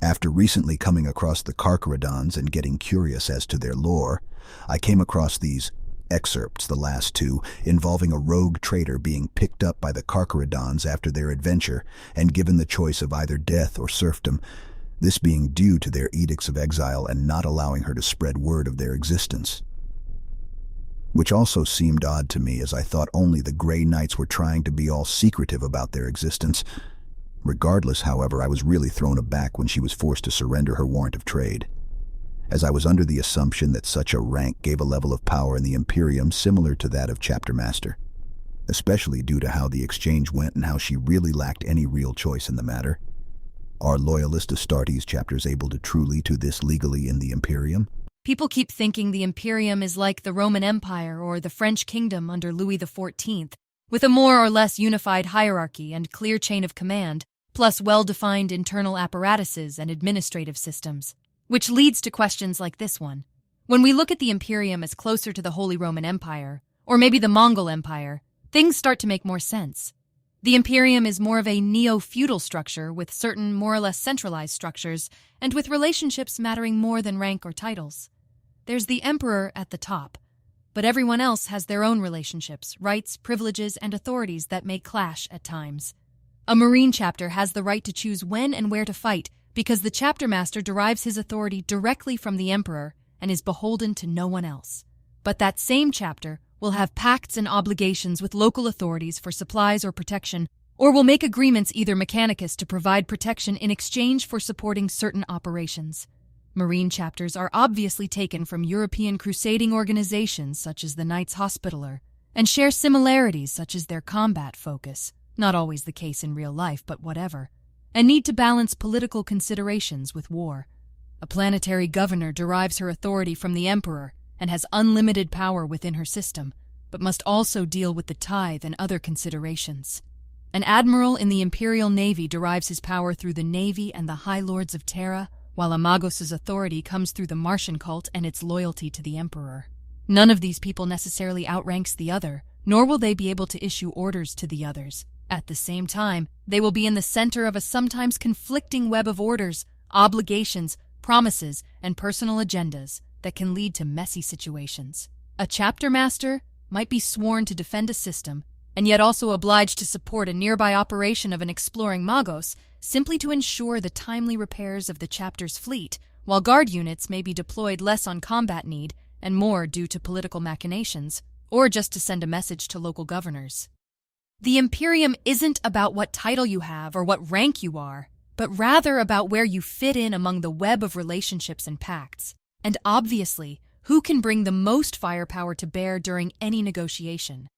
After recently coming across the Carcharodons and getting curious as to their lore, I came across these excerpts, the last two, involving a rogue trader being picked up by the Carcharodons after their adventure and given the choice of either death or serfdom, this being due to their edicts of exile and not allowing her to spread word of their existence. Which also seemed odd to me, as I thought only the Grey Knights were trying to be all secretive about their existence. Regardless, however, I was really thrown aback when she was forced to surrender her warrant of trade, as I was under the assumption that such a rank gave a level of power in the Imperium similar to that of Chapter Master, especially due to how the exchange went and how she really lacked any real choice in the matter. Are Loyalist Astartes chapters able to truly do this legally in the Imperium? People keep thinking the Imperium is like the Roman Empire or the French kingdom under Louis XIV, with a more or less unified hierarchy and clear chain of command, plus well-defined internal apparatuses and administrative systems. Which leads to questions like this one. When we look at the Imperium as closer to the Holy Roman Empire, or maybe the Mongol Empire, things start to make more sense. The Imperium is more of a neo-feudal structure with certain more or less centralized structures, and with relationships mattering more than rank or titles. There's the emperor at the top, but everyone else has their own relationships, rights, privileges, and authorities that may clash at times. A Marine chapter has the right to choose when and where to fight because the chapter master derives his authority directly from the emperor and is beholden to no one else. But that same chapter will have pacts and obligations with local authorities for supplies or protection, or will make agreements either mechanicus to provide protection in exchange for supporting certain operations. Marine chapters are obviously taken from European crusading organizations such as the Knights Hospitaller, and share similarities such as their combat focus, not always the case in real life, but whatever, and need to balance political considerations with war. A planetary governor derives her authority from the emperor and has unlimited power within her system, but must also deal with the tithe and other considerations. An admiral in the Imperial Navy derives his power through the Navy and the High Lords of Terra, while a Magos' authority comes through the Martian cult and its loyalty to the emperor. None of these people necessarily outranks the other, nor will they be able to issue orders to the others. At the same time, they will be in the center of a sometimes conflicting web of orders, obligations, promises, and personal agendas that can lead to messy situations. A chapter master might be sworn to defend a system, and yet also obliged to support a nearby operation of an exploring Magos, simply to ensure the timely repairs of the chapter's fleet, while guard units may be deployed less on combat need and more due to political machinations, or just to send a message to local governors. The Imperium isn't about what title you have or what rank you are, but rather about where you fit in among the web of relationships and pacts, and obviously, who can bring the most firepower to bear during any negotiation.